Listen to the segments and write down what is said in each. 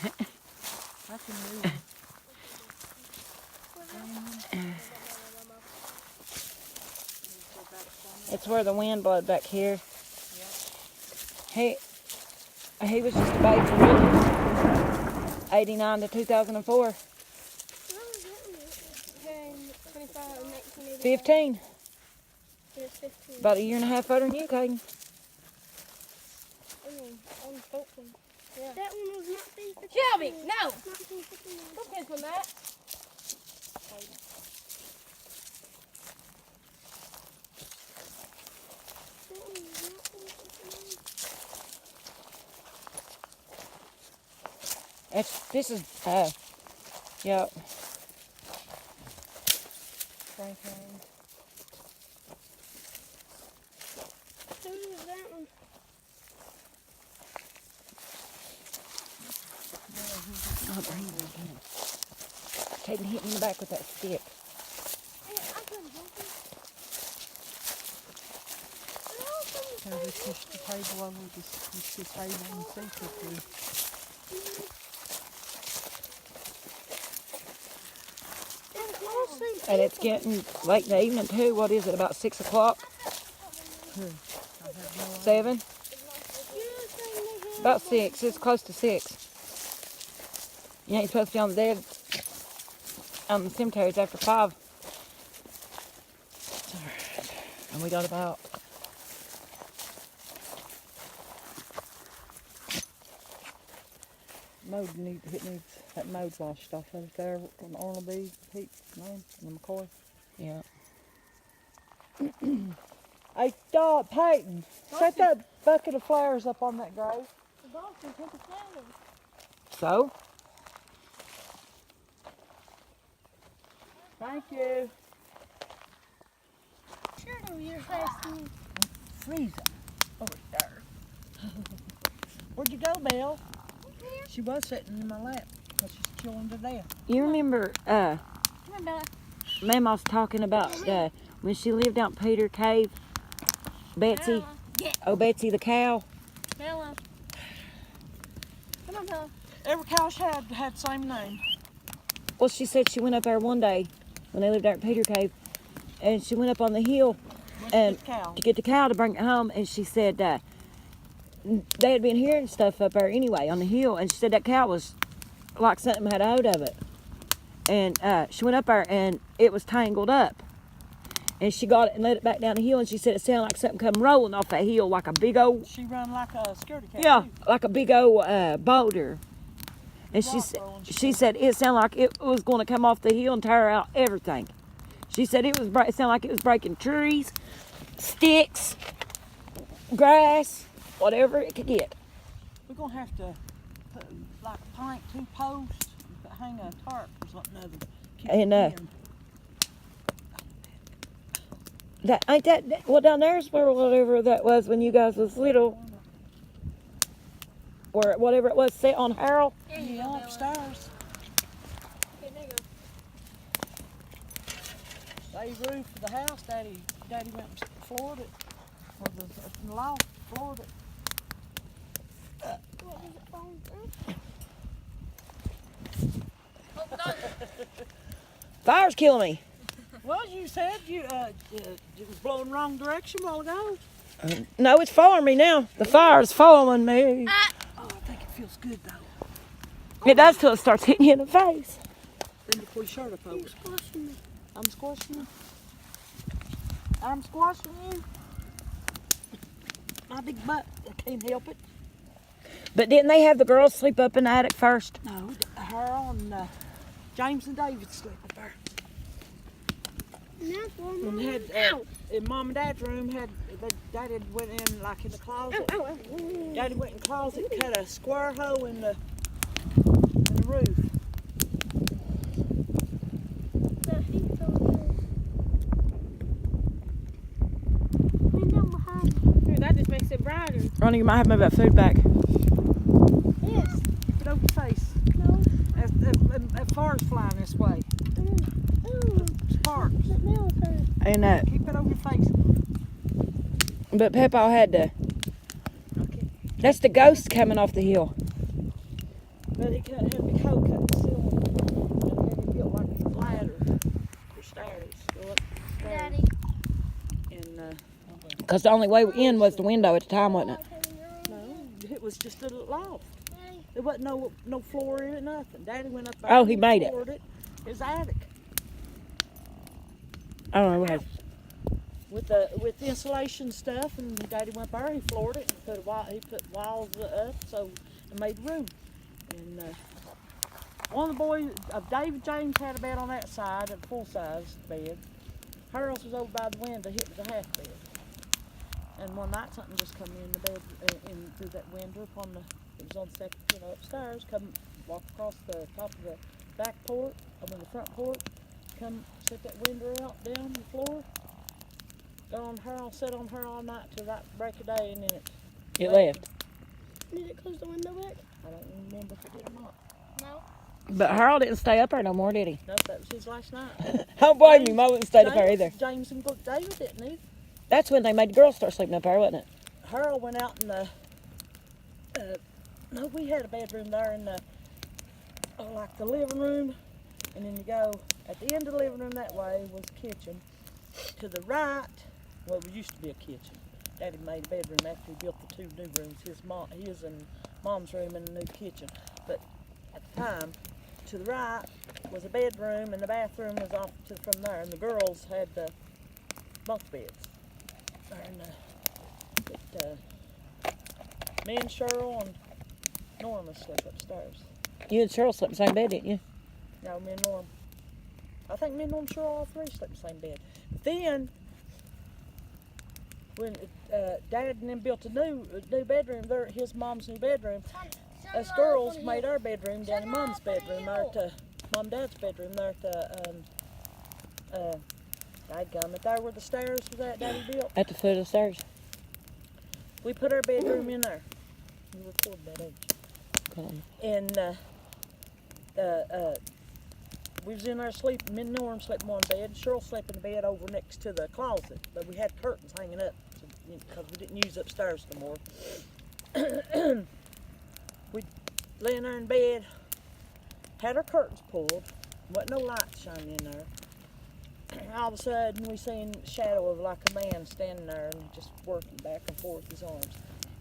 I can move. It's where the wind blowed back here. Yeah. He was just a baby from really 89 to 2004. 15. About a year and a half older than you, Caden. Yeah. That one was 1959. Shelby, no! Don't kiss on that. This is, yeah. Franklin. Who is that one? Oh, bring it again. Caden hit me in the back with that stick. Hey, I couldn't help it. Can we push the table over this table and sink it through? And it's getting late in the evening too. What is it, about 6 o'clock? 7? About 6. It's close to 6. You ain't supposed to be on the dead on the cemeteries after 5. And we got about that mode washed off over there on Ornaby, Pete, man, and McCoy. yeah. Hey, dog, Peyton, set that bucket of flowers up on that grave. The dog can take the flowers. So Thank you. Sure, no, you're fasting. Freezing over there. Where'd you go, Bill? She was sitting in my lap because she's chilling to death. you remember Come on, Bella. Mama's talking about when she lived out in Peter Cave, Betsy. Bella. Yeah. Oh, Betsy the cow. Bella. Come on, Bella. Every cow she had the same name. Well, she said she went up there one day when they lived out in Peter Cave, and she went up on the hill and to get the cow to bring it home, and she said they had been hearing stuff up there anyway on the hill, and she said that cow was like something had a hold of it. And she went up there and it was tangled up. And she got it and let it back down the hill, and she said it sounded like something come rolling off that hill, like a big old... She run like a scaredy cat. Yeah, too. like a big old boulder. And she said it sounded like it was going to come off the hill and tear out everything. She said it sounded like it was breaking trees, sticks, grass, whatever it could get. We're going to have to put like a pint, 2 posts, hang a tarp or something other. And well, down there's where whatever that was when you guys was little, or whatever it was, set on Harold. Yeah, upstairs. Okay, there you go. They roofed the house. Daddy went and floored it. Or the loft floored it. What was it falling through? Fire's killing me. Well, you said it was blowing the wrong direction a while ago. No, it's following me now. The fire's following me. Oh, I think it feels good though. It does till it starts hitting you in the face. Then you pull your shirt up over. You're squashing me. I'm squashing you. I'm squashing you. My big butt. I can't help it. But didn't they have the girls sleep up in the attic first? No, her and James and David sleep up there. And that's one And more. had in Mom and Dad's room Daddy went in like in the closet. Daddy went in the closet, cut a square hole in the roof. The heat's over there. Lean down behind me. Dude, that just makes it brighter. Ronnie, you might have moved that food back. Yes. Keep it over your face. No. That fire's flying this way. Ooh. Sparks. That nail's hurt. And Keep it over your face. but Peppa had to. Okay. That's the ghost coming off the hill. But But he had the coat cut ceiling, and then he built like a ladder for stairs. Go up the stairs. Daddy. And Because the only way in was the window at the time, wasn't it? no, it was just a loft. There wasn't no floor in it, nothing. Daddy went up there. Oh, and he made it. floored it. His attic. I don't know. We had With the insulation stuff, and Daddy went there. He floored it and put walls up and made room. And one of the boys of David James had a bed on that side, a full size bed. Hers was over by the window. It was a half bed. And one night something just come in the bed in through that window it was on the second, upstairs. Walk across the top of the back porch, the front porch. Come set that window out down the floor. Sit on her all night till right break of day, and then it left. Did it close the window back? I don't remember if it did or not. No. But Harold didn't stay up there no more, did he? Nope, that was his last night. I don't blame him. I wouldn't stay up there either. James and Brooke David didn't either. That's when they made the girls start sleeping up there, wasn't it? Harold went out in the. No, we had a bedroom there in the, like the living room, and then you go at the end of the living room that way was the kitchen. To the right, well, it used to be a kitchen. Daddy made a bedroom after he built the two new rooms, his and Mom's room and a new kitchen. But at the time, to the right was a bedroom, and the bathroom was off from there, and the girls had the bunk beds. Me and Cheryl and Norma slept upstairs. You and Cheryl slept in the same bed, didn't you? No, me and Norm. I think me and Norm Cheryl all three slept in the same bed. Then, when Dad and them built a new bedroom there, his mom's new bedroom, us girls made our bedroom down in Mom's bedroom, there at Mom and Dad's bedroom, there at the, dadgummit, there where the stairs was at Daddy built. At the foot of the stairs. We put our bedroom in there. We recorded that age. And we was in there sleeping. Me and Norm slept in one bed. Cheryl slept in the bed over next to the closet, but we had curtains hanging up because we didn't use upstairs no more. We lay in there in bed, had our curtains pulled, wasn't no lights shining in there. All of a sudden, we seen a shadow of like a man standing there and just working back and forth his arms.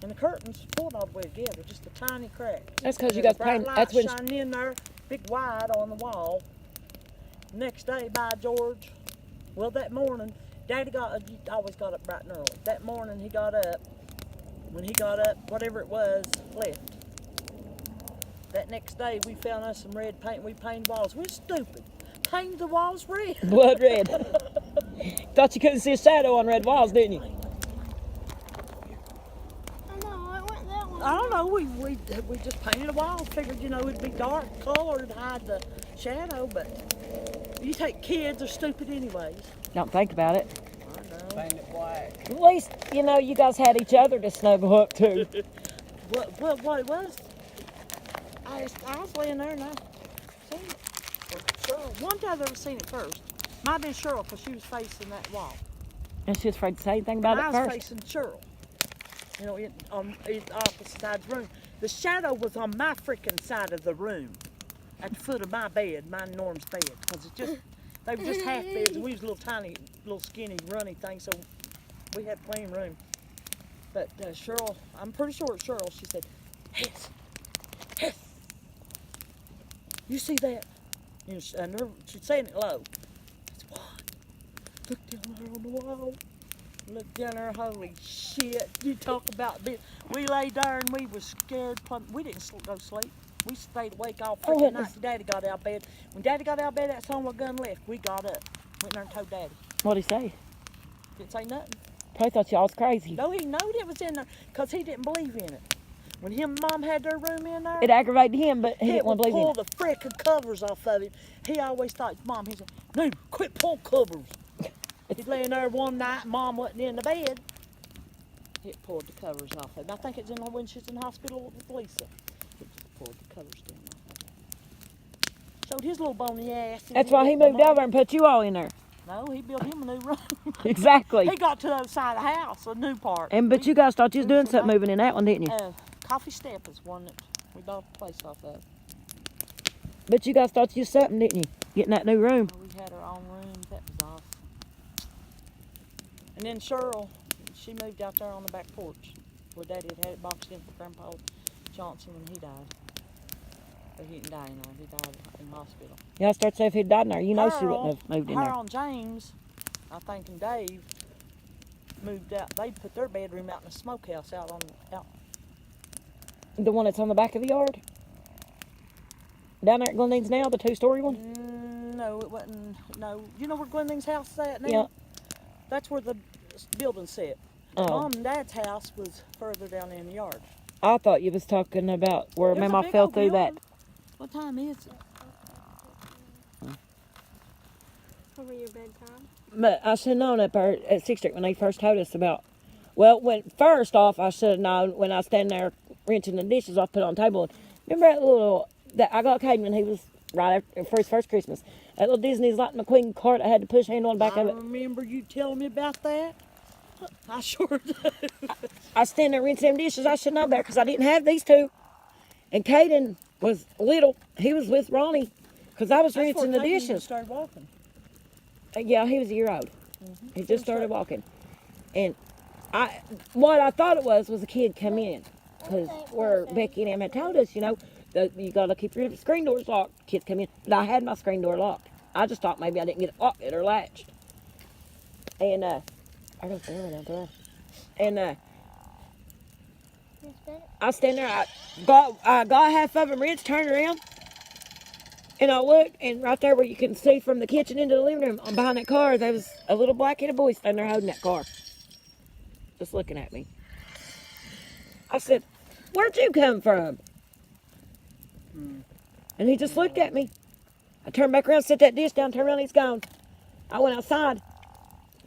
And the curtains pulled all the way together, just a tiny crack. That's because you guys painted. That's when shining in there, big wide on the wall. Next day, by George, well, that morning, Daddy always got up bright and early. That morning, he got up. When he got up, whatever it was, left. That next day, we found us some red paint. We painted walls. We're stupid. Painted the walls red. blood red. Thought you couldn't see a shadow on red walls, didn't you? I don't know. We just painted a wall. Figured it'd be dark color to hide the shadow, but you take kids are stupid anyways. Don't think about it. I know. Paint it black. At least you guys had each other to snuggle up to. What it was? I was laying there and I seen it. Cheryl. One time I've ever seen it first. Might have been Cheryl because she was facing that wall. And she was afraid to say anything about And it I was first. facing Cheryl. On the opposite side of the room. The shadow was on my freaking side of the room, at the foot of my bed, my and Norm's bed, because they were just half beds, and we was little tiny, little skinny, runny things, so we had plenty of room. But Cheryl, I'm pretty sure it's Cheryl. She said, "Hess, Hess, you see that?" She's saying it low. I said, "What?" Look down there on the wall. Look down there, holy shit. You talk about this. We lay there and we was scared. We didn't go to sleep. We stayed awake all freaking night till Daddy got out of bed. When Daddy got out of bed, that son of a gun left. We got up. Went there and told Daddy. What'd he say? Didn't say nothing. Probably thought y'all was crazy. No, he knowed it was in there because he didn't believe in it. When him and Mom had their room in there, It aggravated him, but he didn't want to believe in pull it. the frickin' covers off of it. He always thought, Mom, he said, "No, quit pulling covers." He'd lay in there one night, Mom wasn't in the bed. He pulled the covers off of it. I think it's when she's in the hospital with Lisa. He just pulled the covers down off of it. Showed his little bony ass. That's why he moved over and put you all in there. No, he built him a new room. Exactly. He got to the other side of the house, a new part. But you guys thought you was doing something moving in that one, didn't you? Coffee Step is one that we bought the place off of. But you guys thought you was something, didn't you? Getting that new room. We had our own rooms. That was awesome. And then Cheryl, she moved out there on the back porch where Daddy had it boxed in for Grandpa Johnson when he died. But he didn't die in there. He died in the hospital. Yeah, I started saying if he'd died in there, you know she wouldn't have moved in there. Harold and James, I think, and Dave moved out. They put their bedroom out in the smokehouse out. The one that's on the back of the yard? Down there at Glendine's now, the 2-story one? No, it wasn't. No, you know where Glendine's house is at now? Yeah. That's where the building's set. Oh. Mom and Dad's house was further down in the yard. I thought you was talking about where There's a Mama big fell old through that. building. What time is it? Over your bedtime. But I should have known up there at 6th Street when they first told us about. Well, when first off, I should have known when I was standing there rinsing the dishes off, put on the table. Remember that little that I got Caden when he was right after for his first Christmas. That little Disney's Lightning McQueen cart I had to push handle on the back of I it. remember you telling me about that. I sure do. I was standing there rinsing them dishes. I should know better because I didn't have these two. And Caden was little. He was with Ronnie because I was rinsing the dishes. Started walking. Yeah, he was a year old. He just started walking. And what I thought it was a kid come in. Because where Becky and Em had told us, you know, that you got to keep your screen doors locked. Kids come in. But I had my screen door locked. I just thought maybe I didn't get it locked or latched. And, I don't know down there. And, I stand there, I got half of them rinsed, turned around, and I looked, and right there where you can see from the kitchen into the living room, behind that car, there was a little black-headed boy standing there holding that car, just looking at me. I said, "Where'd you come from?" And he just looked at me. I turned back around, set that dish down, turned around, he's gone. I went outside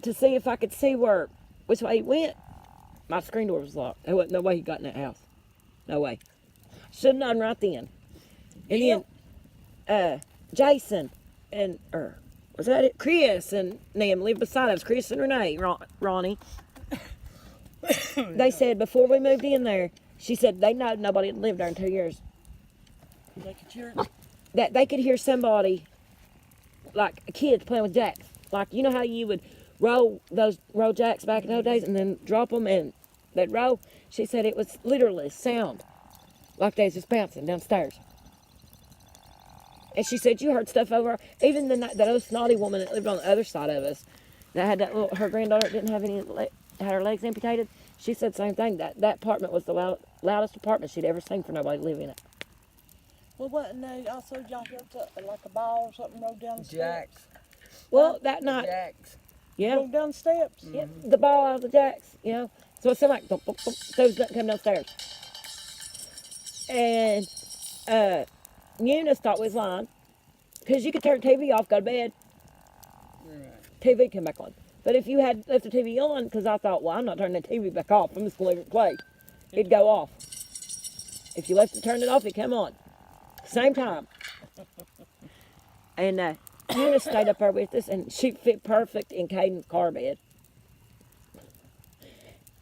to see if I could see which way he went. My screen door was locked. There wasn't no way he got in that house. No way. Should have known right then. And then Jason and was that it? Chris and them lived beside us. Chris and Renee, Ronnie. They said before we moved in there, she said they know nobody had lived there in 2 years. They could hear That they could hear somebody, like kids playing with jacks. Like, you know how you would roll jacks back in those days and then drop them and they'd roll? She said it was literally sound like they was just bouncing downstairs. And she said you heard stuff over, even that other snotty woman that lived on the other side of us, that had that little, her granddaughter didn't have had her legs amputated. She said the same thing, that apartment was the loudest apartment she'd ever seen for nobody to live in it. Well, wasn't they also y'all heard like a ball or something rolled down the steps? Jacks. Well, that night, Jacks. yeah, Rolled down the steps? yeah, the ball out of the jacks, you know. So it sounded like thump, thump, thump, so it was coming downstairs. And Eunice thought we was lying, because you could turn TV off, go to bed, Right. TV come back on. But if you had left the TV on, because I thought, well, I'm not turning the TV back off, I'm just going to leave it play, it'd go off. If you left it turned it off, it'd come on. Same time. And Eunice stayed up there with us, and she fit perfect in Caden's car bed.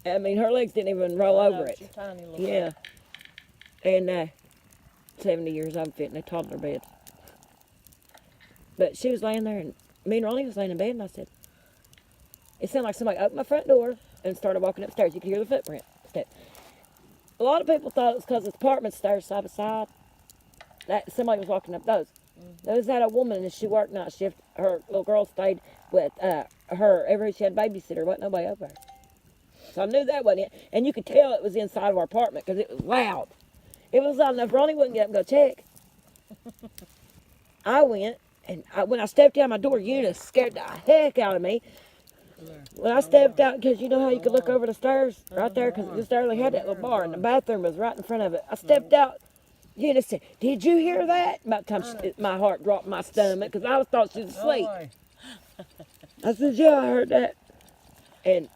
I mean, her legs didn't even roll over it. She's tiny little Yeah. And 70 years old, fit in a toddler bed. But she was laying there, and me and Ronnie was laying in bed, and I said, it sounded like somebody opened my front door and started walking upstairs. You could hear the footprint. A lot of people thought it was because the apartment stairs side by side. That somebody was walking up those. There was that a woman, and she worked night shift. Her little girl stayed with her every she had a babysitter. Wasn't nobody up there. So I knew that wasn't it. And you could tell it was inside of our apartment because it was loud. It was loud enough Ronnie wouldn't get up and go check. I went, and when I stepped out my door, Eunice scared the heck out of me. When I stepped out, because you know how you could look over the stairs right there, because just there they had that little bar, and the bathroom was right in front of it. I stepped out. Eunice said, "Did you hear that?" About the time my heart dropped in my stomach, because I thought she was asleep. I said, "Yeah, I heard that." And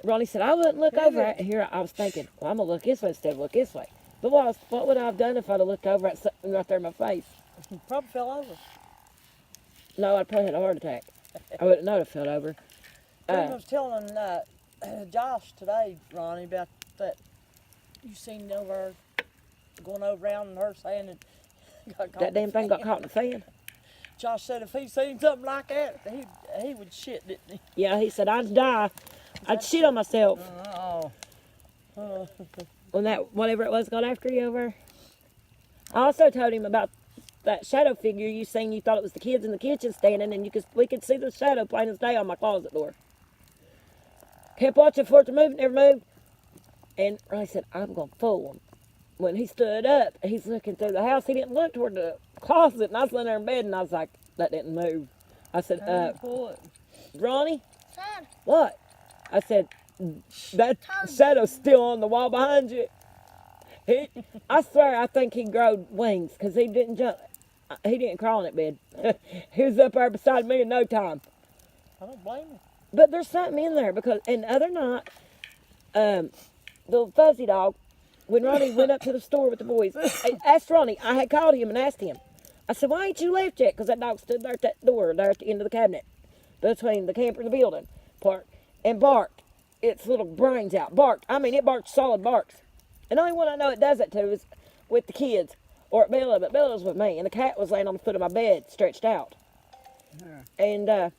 Ronnie said, "I wouldn't look over it." And here I was thinking, well, I'm going to look this way instead of look this way. But what would I have done if I'd have looked over at something right there in my face? Probably fell over. No, I'd probably had a heart attack. I wouldn't know if I fell over. I was telling Josh today, Ronnie, about that. You seen over going over around and her saying that That damn thing got caught in the fan. Josh said if he seen something like that, he would shit, didn't he? Yeah, he said, I'd die. I'd shit on myself. Oh. When that, whatever it was, got after you over. I also told him about that shadow figure you seen. You thought it was the kids in the kitchen standing, and we could see the shadow plain as day on my closet door. Kept watching for it to move, never moved. And I said, I'm going to fool him. When he stood up, he's looking through the house. He didn't look toward the closet, and I was laying there in bed, and I was like, that didn't move. I said, Ronnie? Son, What? I said, that shadow's still on the wall behind you. I swear, I think he growed wings, because he didn't jump. He didn't crawl in that bed. He was up there beside me in no time. I don't blame him. But there's something in there, because, and the other night, the fuzzy dog, when Ronnie went up to the store with the boys, I asked Ronnie, I had called him and asked him. I said, why ain't you left yet? Because that dog stood there at that door, there at the end of the cabinet, between the camper and the building part, and barked its little brains out. Barked. I mean, it barked solid barks. And the only one I know it does that to is with the kids, or at Bella, but Bella was with me, and the cat was laying on the foot of my bed, stretched out. And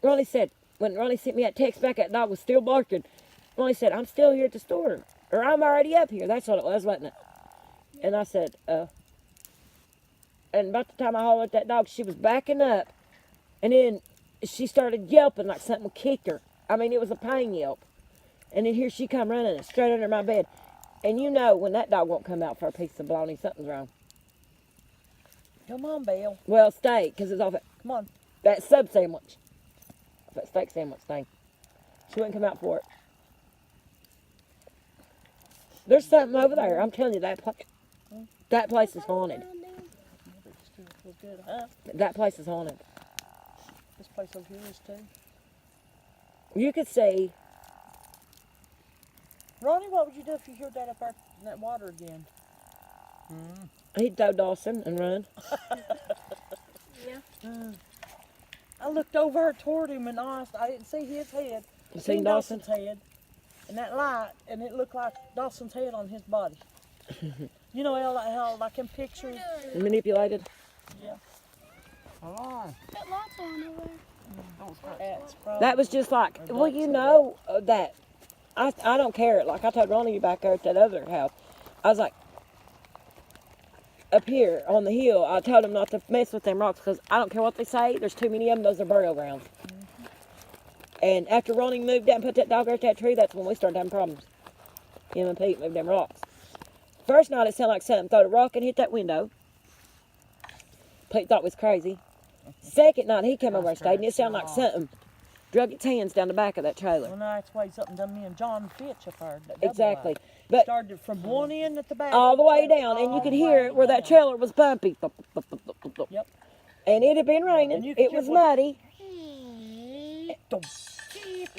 Ronnie said, when Ronnie sent me that text back, that dog was still barking. Ronnie said, I'm still here at the store. Or I'm already up here. That's what it was, wasn't it? And I said, and about the time I hollered at that dog, she was backing up. And then she started yelping like something kicked her. I mean, it was a pain yelp. And then here she come running straight under my bed. And you know when that dog won't come out for a piece of bologna, something's wrong. Come on, Bill. Well, steak, because it's off Come on. that sub sandwich. That steak sandwich thing. She wouldn't come out for it. There's something over there. I'm telling you, that place is haunted. Still feel good, huh? That place is haunted. This place over here is too. You could see, Ronnie, what would you do if you heard that up there in that water again? he'd throw Dawson and run. I looked over toward him and honest, I didn't see his head. You I seen Dawson? Dawson's head. And that light, and it looked like Dawson's head on his body. You know how like in pictures? Manipulated. Yeah. Hello. that light's on over there. That's probably. That was just like, well, you know that. I don't care. Like I told Ronnie back there at that other house. I was like, up here on the hill, I told him not to mess with them rocks because I don't care what they say. There's too many of them. Those are burial grounds. And after Ronnie moved out and put that dog out that tree, that's when we started having problems. Him and Pete moved them rocks. First night it sounded like something threw a rock and hit that window. Pete thought it was crazy. Second night he came over and stayed and it sounded like something drug its hands down the back of that trailer. Well, now that's why something done me and John Fitch up there. That double Exactly. wide. But Started from one end at the back. all the way down, and you could hear it where that trailer was bumpy. Thump, thump, thump, thump, thump. Yep. And it had been And raining. you could It hear was what- muddy. Dum.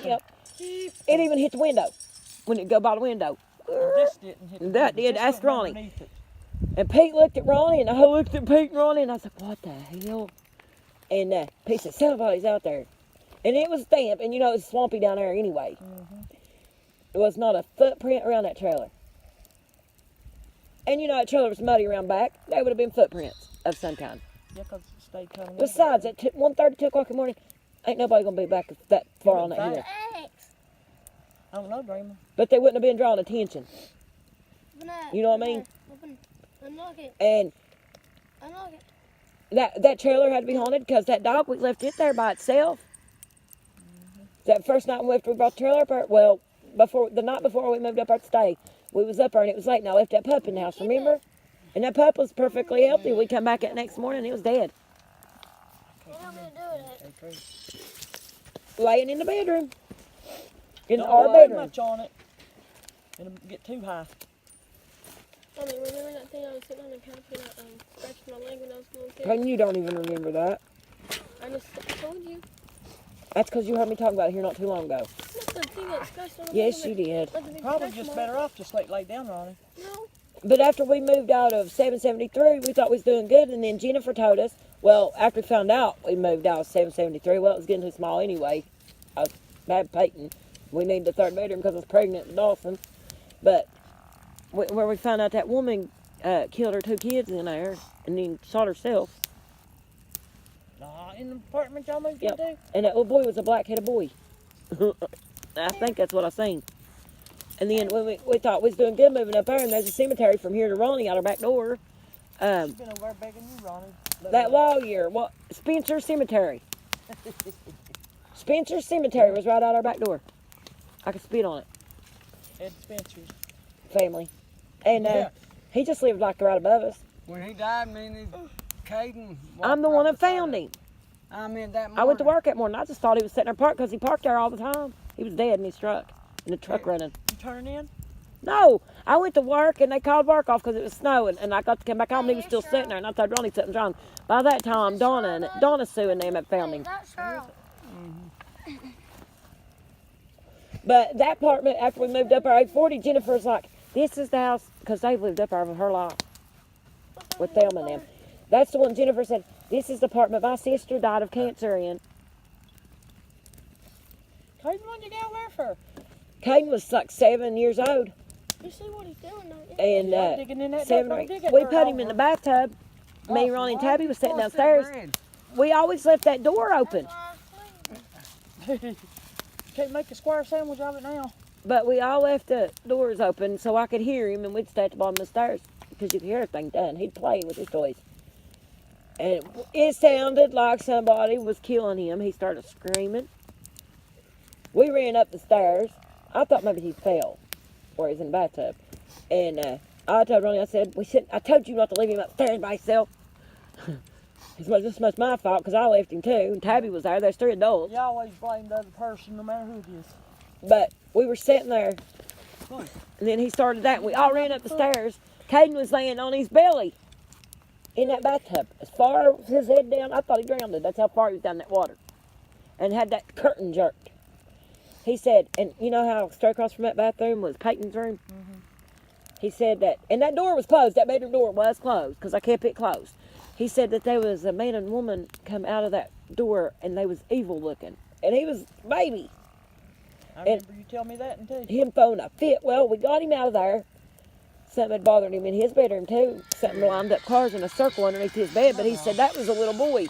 Yep. It even hit the window when it go by the window. This didn't hit. the That window. did. This Ask went Ronnie. underneath it. And Pete looked at Ronnie, and I looked at Pete and Ronnie, and I was like, what the hell? And Pete said, somebody's out there. And it was damp, and you know, it was swampy down there anyway. It was not a footprint around that trailer. And you know, that trailer was muddy around back. There would have been footprints of some kind. Yeah, 'cause it stayed kind of. Besides, at 1:30, 2 o'clock in the morning, ain't nobody going to be back that far on that hill. X. I don't know, Dreama. But they wouldn't have been drawing attention. You know what I mean? Open. Unlock it. And Unlock it. that trailer had to be haunted because that dog, we left it there by itself. That first night we brought the trailer up there, well, the night before we moved up there to stay, we was up there and it was late and I left that pup in the house, remember? And that pup was perfectly healthy. We come back that next morning and it was dead. What am I gonna do with it? Laying in the bedroom. In Don't our put bedroom. much on it. It'll get too high. I mean, remember that thing I was sitting on the couch and I scratched my leg when I was a little kid? And you don't even remember that. I just told you. That's because you heard me talk about it here not too long ago. Look, the thing that scratched on my Yes, leg. you did. Like the big Probably scratch just mark. better off just lay down, Ronnie. No. But after we moved out of 773, we thought we was doing good. And then Jennifer told us, well, after we found out we moved out of 773, well, it was getting too small anyway. I was bad Peyton. We needed the third bedroom because I was pregnant with Dawson. But where we found out that woman killed her 2 kids in there and then shot herself. In the apartment y'all moved Yep. into? And that little boy was a black-headed boy. I think that's what I seen. And then when we thought we was doing good moving up there, and there's a cemetery from here to Ronnie out our back door. She's been over there begging you, Ronnie. That lawyer, what? Spencer Cemetery. Spencer Cemetery was right out our back door. I could spit on it. Ed Spencer's. Family. And Yeah. he just lived like right above us. When he died, me and Caden. I'm the one that found him. I mean that morning. I went to work that morning. I just thought he was sitting there parked because he parked there all the time. He was dead in his truck. In the truck running. You turning in? No, I went to work and they called work off because it was snowing, and I got to come back home and he was still sitting there, and I told Ronnie something's wrong. By that time, Donna Sue and them had found him. That's Cheryl. But that apartment, after we moved up our 840, Jennifer's like, this is the house, because they've lived up there her life with Thelma and them. That's the one Jennifer said, this is the apartment my sister died of cancer in. Caden, what you go there for? Caden was like 7 years old. You see what he's doing, don't you? And Yeah, digging in that 7 dirt, or don't dig 8. it We dirt put him in the over. bathtub. Me, Ronnie, and Tabby was sitting downstairs. We always left that door open. Can't make a square sandwich of it now. But we all left the doors open so I could hear him, and we'd stay at the bottom of the stairs because you could hear everything done. He'd play with his toys. And it sounded like somebody was killing him. He started screaming. We ran up the stairs. I thought maybe he fell or he was in the bathtub. And I told Ronnie, I said, I told you not to leave him upstairs by himself. This much my fault because I left him too. And Tabby was there. There's 3 adults. You always blame the other person, no matter who it is. But we were sitting there, and then he started that, and we all ran up the stairs. Caden was laying on his belly in that bathtub. As far as his head down, I thought he drowned. That's how far he was down in that water. And had that curtain jerked. He said, and you know how straight across from that bathroom was Peyton's room? Mm-hmm. He said that, and that door was closed. That bedroom door was closed because I kept it closed. He said that there was a man and woman come out of that door, and they was evil looking. And he was a baby. I remember you tell me that and too. Him throwing a fit. Well, we got him out of there. Something had bothered him in his bedroom too. Something lined up cars in a circle underneath his bed, but he said that was a little boy.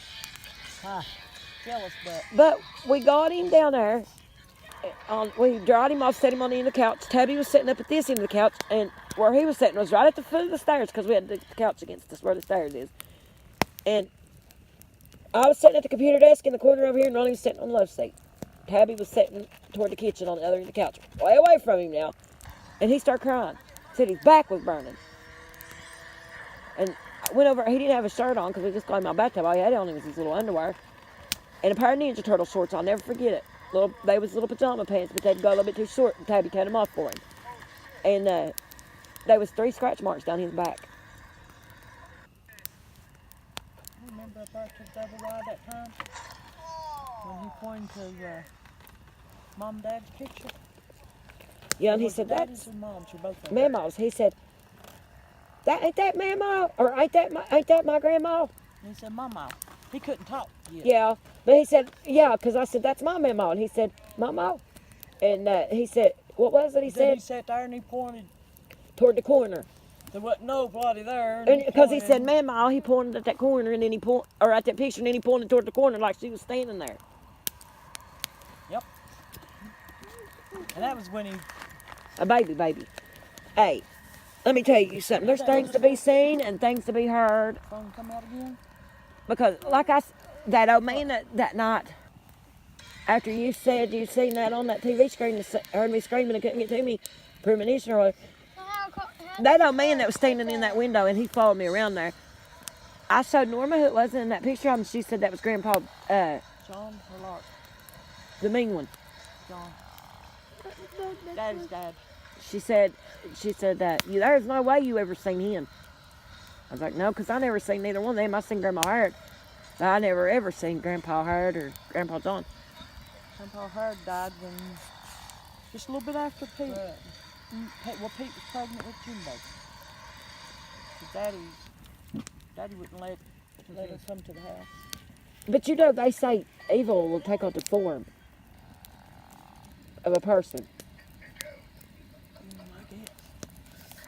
Jealous, but But we got him down there. We dried him off, set him on the end of the couch. Tabby was sitting up at this end of the couch, and where he was sitting was right at the foot of the stairs because we had the couch against us where the stairs is. And I was sitting at the computer desk in the corner over here, and Ronnie was sitting on the left seat. Tabby was sitting toward the kitchen on the other end of the couch, way away from him now. And he started crying. Said his back was burning. And I went over, he didn't have a shirt on because we just got him out of my bathtub. All he had on him was his little underwear. And a pair of Ninja Turtle shorts, I'll never forget it. They was little pajama pants, but they'd go a little bit too short, and Tabby cut them off for him. And there was 3 scratch marks down his back. remember if I took double wide that time when he pointed to mom and dad's picture. Yeah, and he Was it said, daddy's that's or mom's or both of them? Mama's. He said, ain't that Mama? Or ain't that my grandma? And he said, Mama. He couldn't talk yet. Yeah, but he said, yeah, because I said, that's my Mama. And he said, Mama. And he said, what was it he Then he said? sat there and he pointed. Toward the corner. There wasn't nobody there. And because he said, pointed. Mama, he pointed at that corner, and then or at that picture, and then he pointed toward the corner like she was standing there. Yep. And that was when he. A baby. Hey, let me tell you something. There's things to be seen and things to be heard. Phone come out again. Because, like that old man that night, after you said you seen that on that TV screen, and heard me screaming and couldn't get to me, premonition or whatever, that old man that was standing in that window and he followed me around there. I showed Norma who it was in that picture, and she said that was Grandpa, John or Lark? the mean one. John. Daddy's dad. She said that there's no way you ever seen him. I was like, no, because I never seen neither one of them. I seen Grandma Howard, but I never ever seen Grandpa Howard or Grandpa John. Grandpa Howard died when just a little bit after Pete. Pete was pregnant with Jimbo. Daddy wouldn't let us come to the house. But you know, they say evil will take on the form of a person. I guess.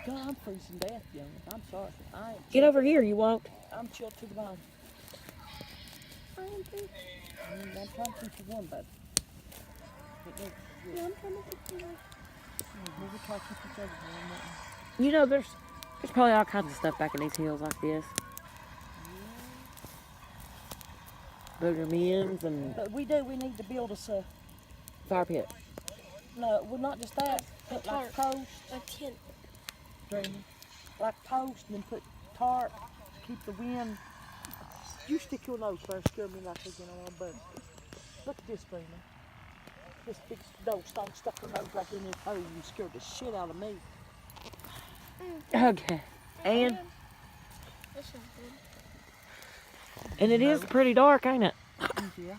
God, I'm freezing to death, young. I'm sorry. I ain't Get over here, you won't. I'm chilled to the bone. I'm trying I'm trying to teach you one, but to keep you. we'll try to keep each other warm. You know, there's probably all kinds of stuff back in these hills like this. Booger mins and But we need to build us a, fire pit. no, well, not just that, put like tarp. post, A tent. Dreama, like post, and then put tarp, keep the wind. You stick your nose first, scare me like again on my butt. Look at this, Dreama. This big dog stuck her nose right in this hole and scared the shit out of me. Okay. And That's not good. it is pretty dark, ain't it? Yeah.